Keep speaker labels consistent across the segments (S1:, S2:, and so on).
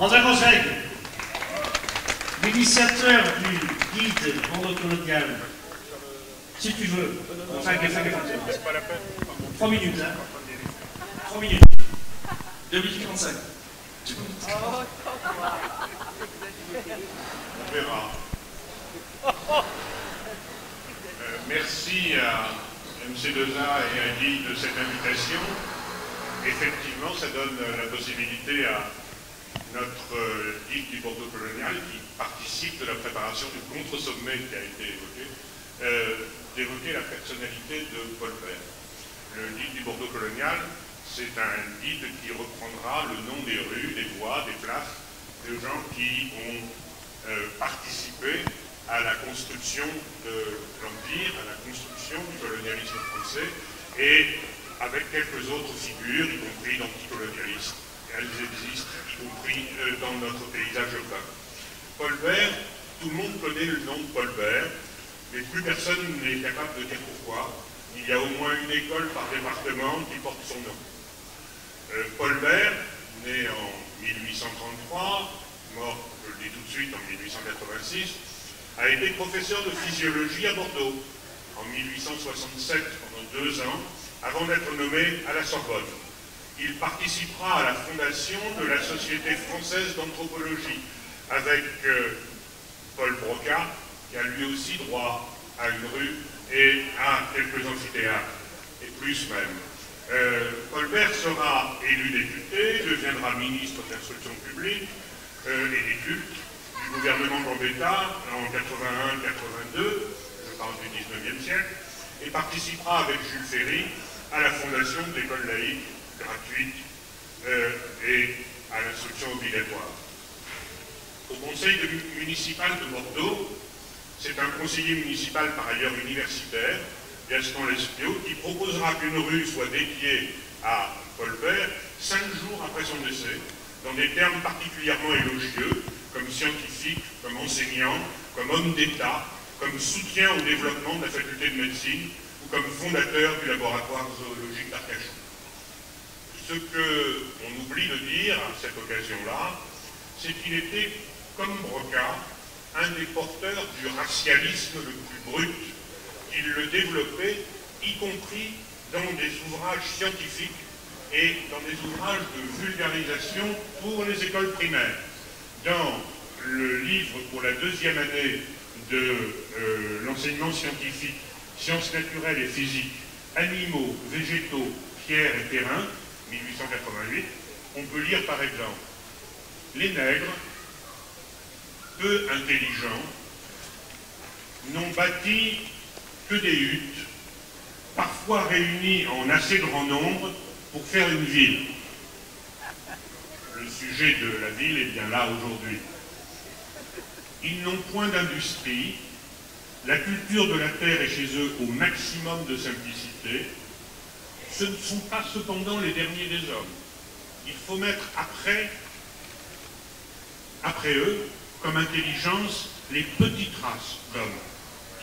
S1: André Roseg, l'initiateur du guide monocolonial, si tu veux, enfin, 3 minutes, hein. 3 minutes. 2035.
S2: On verra. Merci à MC2A et à Guy de cette invitation. Effectivement, ça donne la possibilité à notre guide du Bordeaux colonial, qui participe de la préparation du contre-sommet qui a été évoqué, d'évoquer la personnalité de Paul Bert. Le guide du Bordeaux colonial, c'est un guide qui reprendra le nom des rues, des voies, des places, de gens qui ont participé à la construction de l'Empire, à la construction du colonialisme français, et avec quelques autres figures, y compris d'anticolonialistes. Elles existent, y compris dans notre paysage urbain. Paul Bert, tout le monde connaît le nom de Paul Bert, mais plus personne n'est capable de dire pourquoi. Il y a au moins une école par département qui porte son nom. Paul Bert, né en 1833, mort, je le dis tout de suite, en 1886, a été professeur de physiologie à Bordeaux en 1867 pendant 2 ans, avant d'être nommé à la Sorbonne. Il participera à la fondation de la Société française d'anthropologie avec Paul Broca, qui a lui aussi droit à une rue et à quelques amphithéâtres, et plus même. Paul Bert sera élu député, deviendra ministre de l'instruction publique et des cultes du gouvernement Gambetta en 81-82, je parle du 19e siècle, et participera avec Jules Ferry à la fondation de l'école laïque gratuite et à l'instruction obligatoire. Au conseil municipal de Bordeaux, c'est un conseiller municipal par ailleurs universitaire, Gaston Lespio, qui proposera qu'une rue soit dédiée à Paul Bert 5 jours après son décès, dans des termes particulièrement élogieux, comme scientifique, comme enseignant, comme homme d'État, comme soutien au développement de la faculté de médecine ou comme fondateur du laboratoire zoologique d'Arcachon. Ce qu'on oublie de dire à cette occasion-là, c'est qu'il était, comme Broca, un des porteurs du racialisme le plus brut. Il le développait, y compris dans des ouvrages scientifiques et dans des ouvrages de vulgarisation pour les écoles primaires. Dans le livre pour la 2e année de l'enseignement scientifique, sciences naturelles et physiques, animaux, végétaux, pierres et terrains, 1888, on peut lire par exemple: les nègres, peu intelligents, n'ont bâti que des huttes, parfois réunies en assez grand nombre pour faire une ville. Le sujet de la ville est bien là aujourd'hui. Ils n'ont point d'industrie, la culture de la terre est chez eux au maximum de simplicité. Ce ne sont pas cependant les derniers des hommes. Il faut mettre après eux, comme intelligence, les petites races d'hommes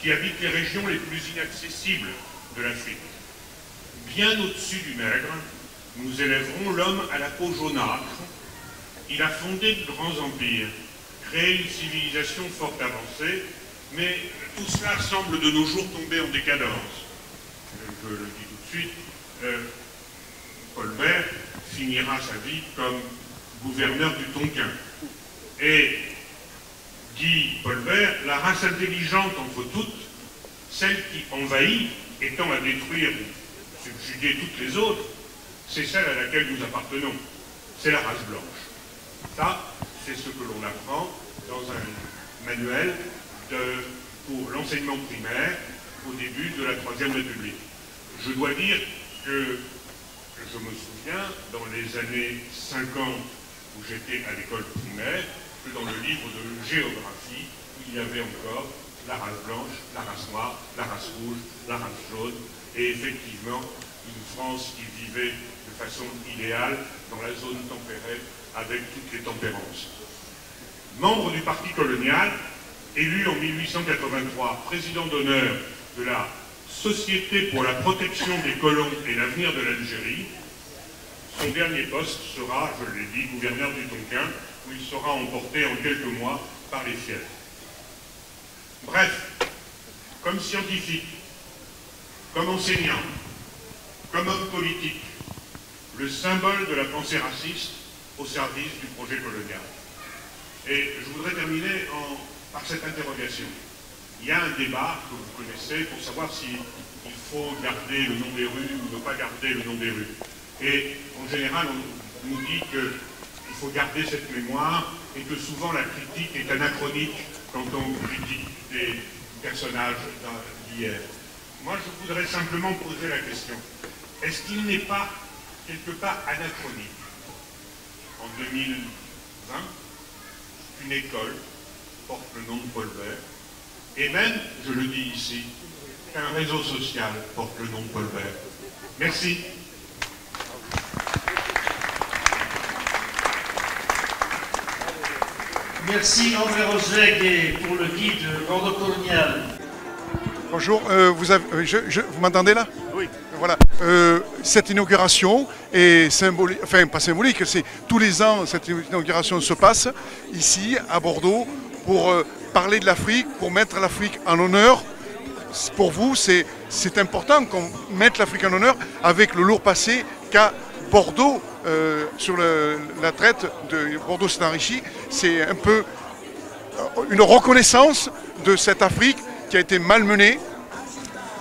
S2: qui habitent les régions les plus inaccessibles de l'Afrique. Bien au-dessus du nègre, nous élèverons l'homme à la peau jaunâtre. Il a fondé de grands empires, créé une civilisation fort avancée, mais tout cela semble de nos jours tomber en décadence. Je le dis tout de suite, Paul Bert finira sa vie comme gouverneur du Tonkin. Et, dit Paul Bert, la race intelligente entre toutes, celle qui envahit, étant à détruire ou subjuguer toutes les autres, c'est celle à laquelle nous appartenons. C'est la race blanche. Ça, c'est ce que l'on apprend dans un manuel pour l'enseignement primaire au début de la Troisième République. Je dois dire que je me souviens, dans les années 50, où j'étais à l'école primaire, que dans le livre de géographie, il y avait encore la race blanche, la race noire, la race rouge, la race jaune, et effectivement, d'une France qui vivait de façon idéale dans la zone tempérée avec toutes les tempérances. Membre du parti colonial, élu en 1883 président d'honneur de la Société pour la protection des colons et l'avenir de l'Algérie, son dernier poste sera, je l'ai dit, gouverneur du Tonkin, où il sera emporté en quelques mois par les fièvres. Bref, comme scientifique, comme enseignant, comme homme politique, le symbole de la pensée raciste au service du projet colonial. Et je voudrais terminer par cette interrogation. Il y a un débat que vous connaissez pour savoir s'il faut garder le nom des rues ou ne pas garder le nom des rues. Et en général, on nous dit qu'il faut garder cette mémoire et que souvent la critique est anachronique quand on critique des personnages d'hier. Moi, je voudrais simplement poser la question. Est-ce qu'il n'est pas quelque part anachronique en 2020 qu'une école porte le nom de Paul Bert, et même, je le dis ici, qu'un réseau social porte le nom de Paul Bert? Merci.
S1: Merci André Rosweg pour le guide bordo-colonial.
S3: Bonjour, vous m'entendez là?
S4: Oui.
S3: Voilà, cette inauguration est symbolique, enfin pas symbolique, c'est tous les ans cette inauguration se passe ici à Bordeaux pour parler de l'Afrique, pour mettre l'Afrique en honneur. Pour vous, c'est important qu'on mette l'Afrique en honneur avec le lourd passé qu'a Bordeaux sur la traite de Bordeaux s'est enrichi. C'est un peu une reconnaissance de cette Afrique qui a été malmenée.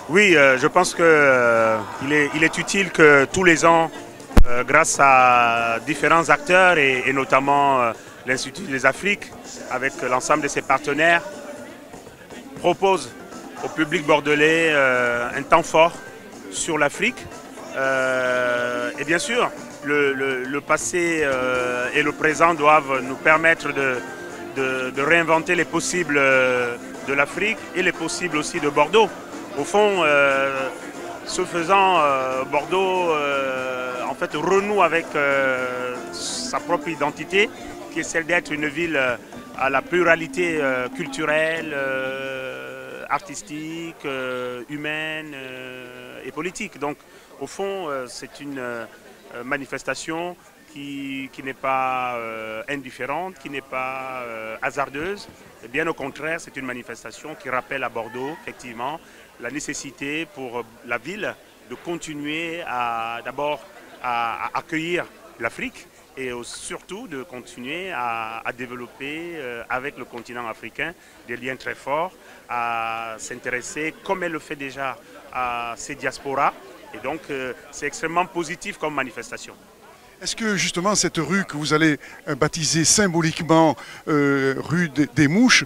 S4: Oui, je pense qu'il est utile que tous les ans, grâce à différents acteurs et notamment l'Institut des Afriques, avec l'ensemble de ses partenaires, propose au public bordelais un temps fort sur l'Afrique. Et bien sûr, le passé et le présent doivent nous permettre de réinventer les possibles de l'Afrique et les possibles aussi de Bordeaux. Au fond, ce faisant, Bordeaux en fait renoue avec sa propre identité, qui est celle d'être une ville à la pluralité culturelle, artistique, humaine et politique. Donc, au fond, c'est une manifestation qui n'est pas indifférente, qui n'est pas hasardeuse. Et bien au contraire, c'est une manifestation qui rappelle à Bordeaux, effectivement, la nécessité pour la ville de continuer d'abord à accueillir l'Afrique et surtout de continuer à développer avec le continent africain des liens très forts, à s'intéresser, comme elle le fait déjà, à ces diasporas. Et donc, c'est extrêmement positif comme manifestation.
S3: Est-ce que justement cette rue que vous allez baptiser symboliquement rue des Mouches,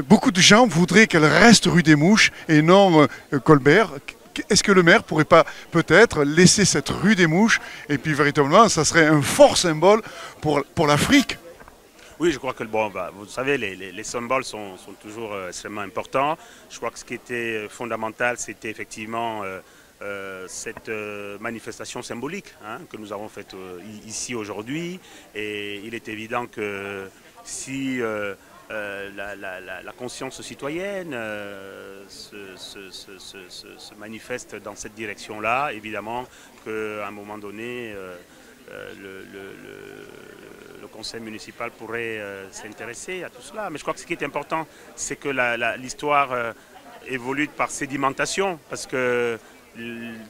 S3: beaucoup de gens voudraient qu'elle reste rue des Mouches et non Colbert? Est-ce que le maire pourrait pas peut-être laisser cette rue des Mouches et puis véritablement ça serait un fort symbole pour l'Afrique?
S4: Oui, je crois que bon, vous savez, les symboles sont toujours extrêmement importants. Je crois que ce qui était fondamental, c'était effectivement cette manifestation symbolique que nous avons faite ici aujourd'hui. Et il est évident que si la conscience citoyenne se manifeste dans cette direction-là, évidemment qu'à un moment donné, le conseil municipal pourrait s'intéresser à tout cela. Mais je crois que ce qui est important, c'est que l'histoire évolue par sédimentation, parce que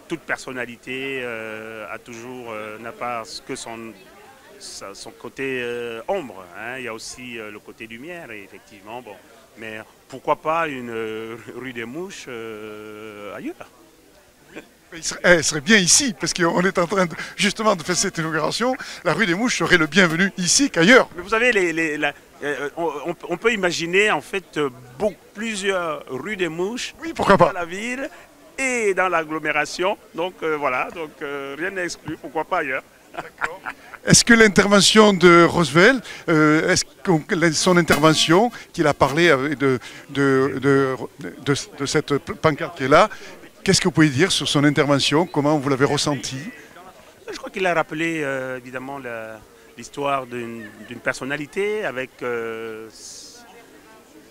S4: toute personnalité n'a pas que son côté ombre. Il y a aussi le côté lumière, et effectivement, bon. Mais pourquoi pas une rue des Mouches ailleurs?
S3: Elle serait bien ici, parce qu'on est en train justement de faire cette inauguration. La rue des Mouches serait le bienvenu ici qu'ailleurs.
S4: Mais vous savez, on peut imaginer en fait plusieurs rues des Mouches,
S3: oui, pourquoi pas,
S4: dans la ville et dans l'agglomération. Donc voilà, donc rien n'est exclu, pourquoi pas ailleurs.
S3: Est-ce que l'intervention de Roosevelt, son intervention, qu'il a parlé de cette pancarte qui est là, Qu'est-ce que vous pouvez dire sur son intervention? Comment vous l'avez ressenti?
S4: Je crois qu'il a rappelé évidemment l'histoire d'une personnalité avec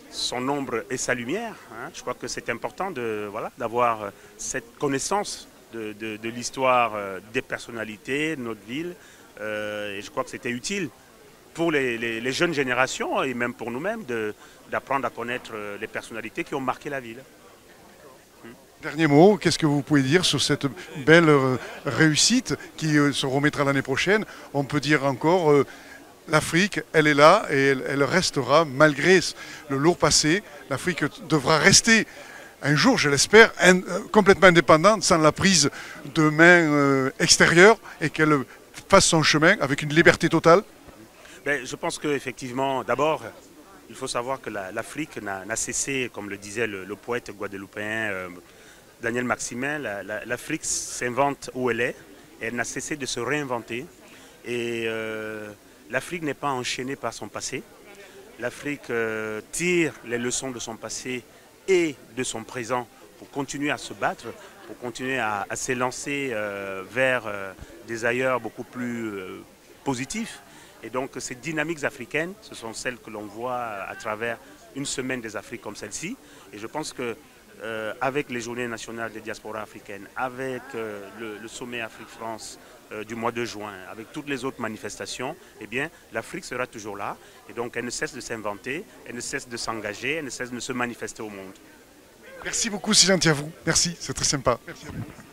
S4: son ombre et sa lumière. Hein. Je crois que c'est important d'avoir cette connaissance de l'histoire des personnalités de notre ville. Et je crois que c'était utile pour les jeunes générations et même pour nous-mêmes d'apprendre à connaître les personnalités qui ont marqué la ville.
S3: Dernier mot, qu'est-ce que vous pouvez dire sur cette belle réussite qui se remettra l'année prochaine? On peut dire encore, l'Afrique, elle est là et elle restera malgré le lourd passé. L'Afrique devra rester un jour, je l'espère, complètement indépendante, sans la prise de main extérieure et qu'elle fasse son chemin avec une liberté totale.
S4: Ben, je pense qu'effectivement, d'abord, il faut savoir que l'Afrique n'a cessé, comme le disait le poète guadeloupéen Daniel Maximin, l'Afrique s'invente où elle est et elle n'a cessé de se réinventer. Et l'Afrique n'est pas enchaînée par son passé. L'Afrique tire les leçons de son passé et de son présent pour continuer à se battre, pour continuer à s'élancer vers des ailleurs beaucoup plus positifs. Et donc ces dynamiques africaines, ce sont celles que l'on voit à travers une semaine des Afriques comme celle-ci. Et je pense que avec les journées nationales des diasporas africaines, avec le sommet Afrique-France du mois de juin, avec toutes les autres manifestations, eh bien, l'Afrique sera toujours là. Et donc elle ne cesse de s'inventer, elle ne cesse de s'engager, elle ne cesse de se manifester au monde.
S3: Merci beaucoup, c'est gentil à vous. Merci, c'est très sympa. Merci à vous.